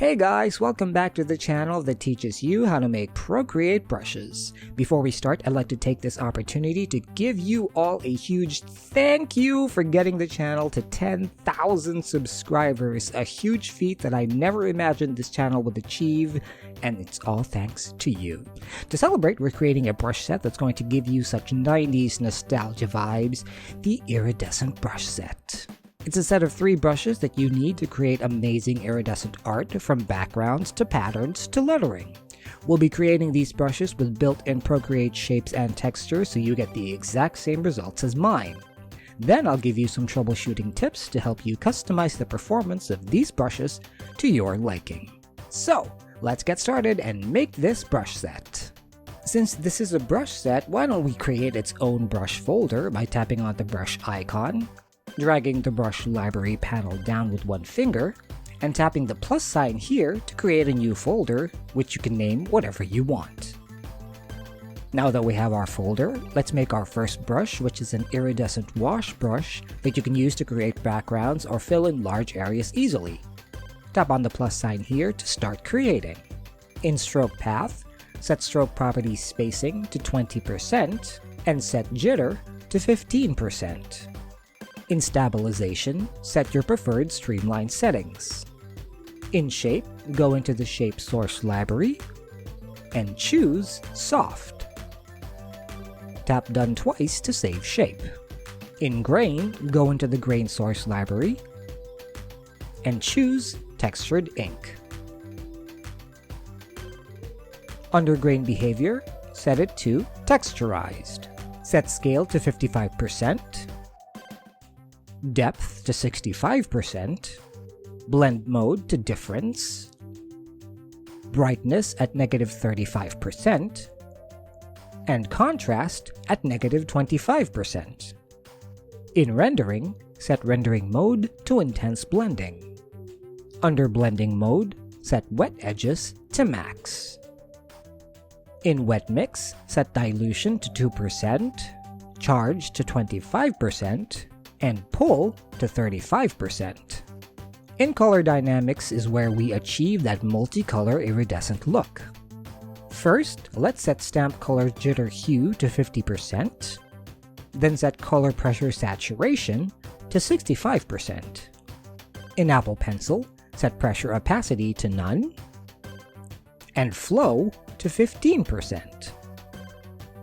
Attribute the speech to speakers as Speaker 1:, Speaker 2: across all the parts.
Speaker 1: Hey guys, welcome back to the channel that teaches you how to make PROCREATE brushes. Before we start, I'd like to take this opportunity to give you all a huge thank you for getting the channel to 10,000 subscribers, a huge feat that I never imagined this channel would achieve, and it's all thanks to you. To celebrate, we're creating a brush set that's going to give you such 90s nostalgia vibes, the Iridescent brush set. It's a set of 3 brushes that you need to create amazing iridescent art, from backgrounds to patterns to lettering. We'll be creating these brushes with built-in PROCREATE shapes and textures so you get the exact same results as mine. Then I'll give you some troubleshooting tips to help you customize the performance of these brushes to your liking. So, let's get started and make this brush set. Since this is a brush set, why don't we create its own brush folder by tapping on the brush icon, dragging the brush library panel down with one finger, and tapping the plus sign here to create a new folder, which you can name whatever you want. Now that we have our folder, let's make our first brush, which is an iridescent wash brush that you can use to create backgrounds or fill in large areas easily. Tap on the plus sign here to start creating. In stroke path, set stroke property spacing to 20% and set jitter to 15%. In stabilization, set your preferred streamline settings. In shape, go into the shape source library and choose soft. Tap done twice to save shape. In grain, go into the grain source library and choose textured ink. Under grain behavior, set it to texturized. Set scale to 55%. Depth to 65%, blend mode to difference, brightness at -35%, and contrast at -25%. In rendering, set rendering mode to intense blending. Under blending mode, set wet edges to max. In wet mix, set dilution to 2%, charge to 25%, and pull to 35%. In color dynamics is where we achieve that multicolor iridescent look. First, let's set stamp color jitter hue to 50%, then set color pressure saturation to 65%. In Apple Pencil, set pressure opacity to none, and flow to 15%.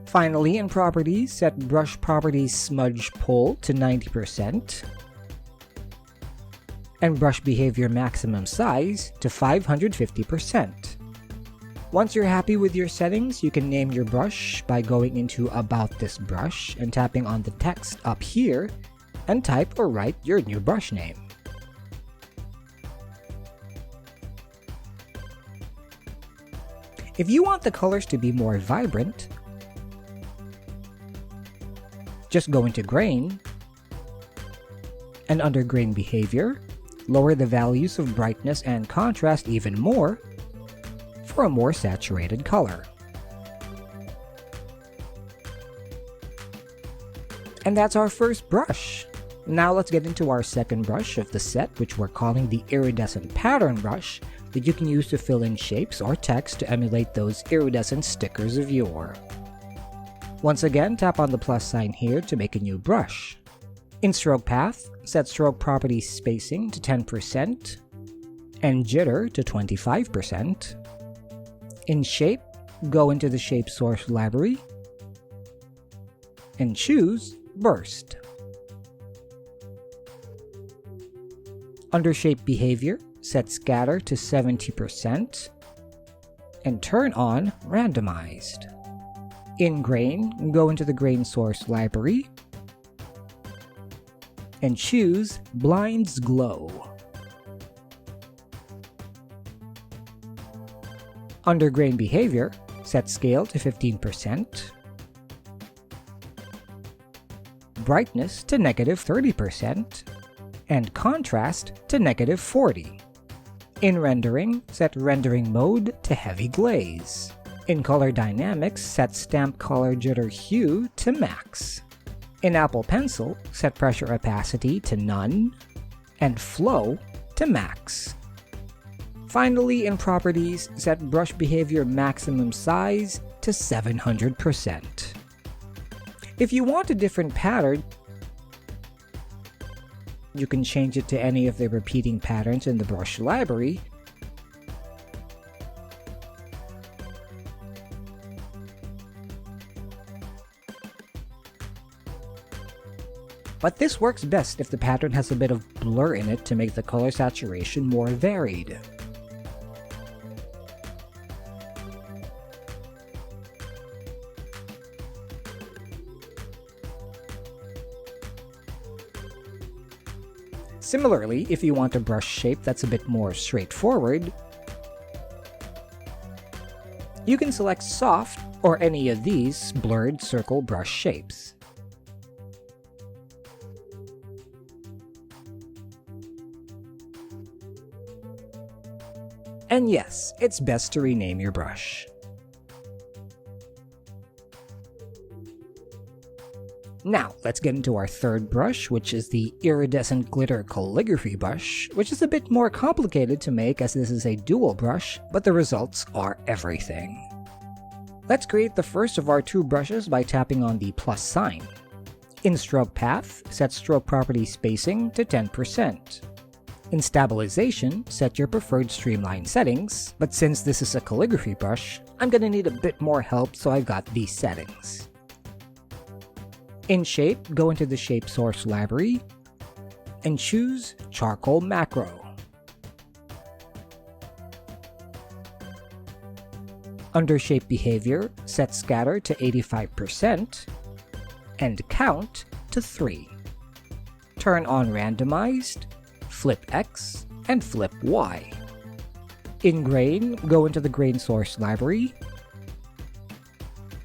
Speaker 1: Finally, in properties, set brush properties smudge pull to 90% and brush behavior maximum size to 550%. Once you're happy with your settings, you can name your brush by going into About This Brush and tapping on the text up here and type or write your new brush name. If you want the colors to be more vibrant, just go into grain, and under grain behavior, lower the values of brightness and contrast even more for a more saturated color. And that's our first brush. Now let's get into our second brush of the set, which we're calling the Iridescent Pattern Brush, that you can use to fill in shapes or text to emulate those iridescent stickers of yore. Once again, tap on the plus sign here to make a new brush. In stroke path, set stroke property spacing to 10% and jitter to 25%. In shape, go into the shape source library and choose burst. Under shape behavior, set scatter to 70% and turn on randomized. In grain, go into the grain source library and choose Blinds Glow. Under grain behavior, set scale to 15%, brightness to -30%, and contrast to -40. In rendering, set rendering mode to heavy glaze. In color dynamics, set stamp color jitter hue to max. In Apple Pencil, set pressure opacity to none and flow to max. Finally, in Properties, set Brush Behavior Maximum Size to 700%. If you want a different pattern, you can change it to any of the repeating patterns in the brush library. But this works best if the pattern has a bit of blur in it to make the color saturation more varied. Similarly, if you want a brush shape that's a bit more straightforward, you can select Soft or any of these blurred circle brush shapes. And yes, it's best to rename your brush. Now, let's get into our third brush, which is the Iridescent Glitter Calligraphy Brush, which is a bit more complicated to make as this is a dual brush, but the results are everything. Let's create the first of our two brushes by tapping on the plus sign. In Stroke Path, set Stroke Property Spacing to 10%. In Stabilization, set your preferred streamline settings, but since this is a calligraphy brush, I'm gonna need a bit more help, so I've got these settings. In Shape, go into the Shape Source library and choose Charcoal Macro. Under Shape Behavior, set Scatter to 85% and Count to 3. Turn on Randomized, Flip X, and Flip Y. In Grain, go into the Grain Source library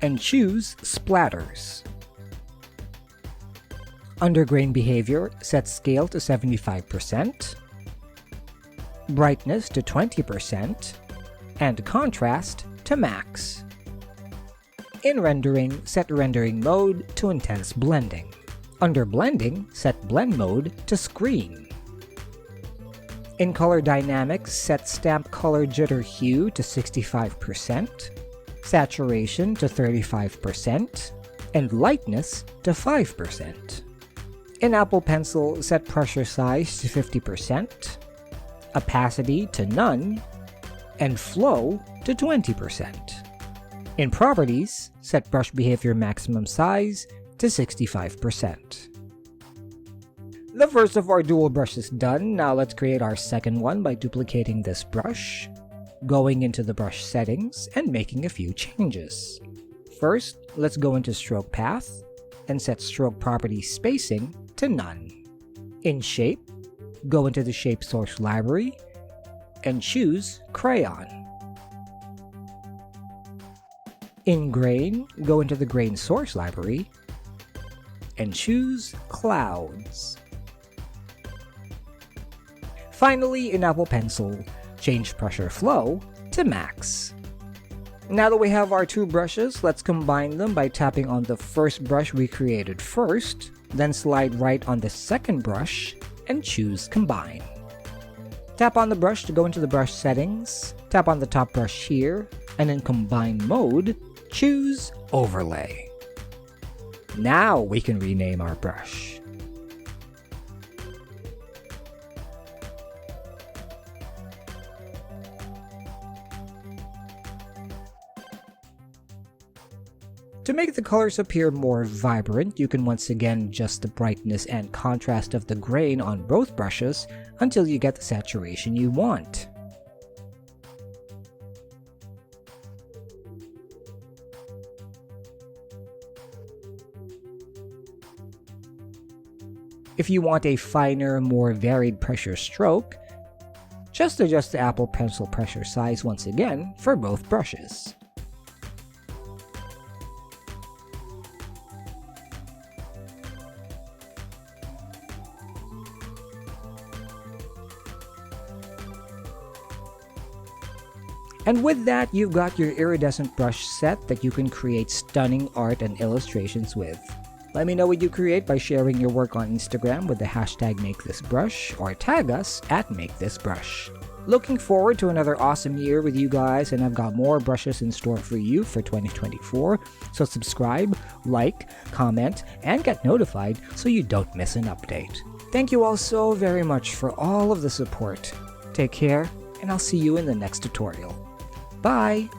Speaker 1: and choose Splatters. Under Grain Behavior, set Scale to 75%, Brightness to 20%, and Contrast to Max. In Rendering, set Rendering Mode to Intense Blending. Under Blending, set Blend Mode to Screen. In Color Dynamics, set Stamp Color Jitter Hue to 65%, Saturation to 35%, and Lightness to 5%. In Apple Pencil, set Pressure Size to 50%, Opacity to None, and Flow to 20%. In Properties, set Brush Behavior Maximum Size to 65%. The first of our dual brush is done. Now let's create our second one by duplicating this brush, going into the brush settings, and making a few changes. First, let's go into Stroke Path and set Stroke Property Spacing to None. In Shape, go into the Shape Source library and choose Crayon. In Grain, go into the Grain Source library and choose Clouds. Finally, in Apple Pencil, change Pressure Flow to Max. Now that we have our two brushes, let's combine them by tapping on the first brush we created first, then slide right on the second brush and choose Combine. Tap on the brush to go into the brush settings, tap on the top brush here, and in Combine mode, choose Overlay. Now we can rename our brush. To make the colors appear more vibrant, you can once again adjust the brightness and contrast of the grain on both brushes until you get the saturation you want. If you want a finer, more varied pressure stroke, just adjust the Apple Pencil pressure size once again for both brushes. And with that, you've got your iridescent brush set that you can create stunning art and illustrations with. Let me know what you create by sharing your work on Instagram with the hashtag MakeThisBrush or tag us at MakeThisBrush. Looking forward to another awesome year with you guys, and I've got more brushes in store for you for 2024, so subscribe, like, comment, and get notified so you don't miss an update. Thank you all so very much for all of the support. Take care, and I'll see you in the next tutorial. Bye!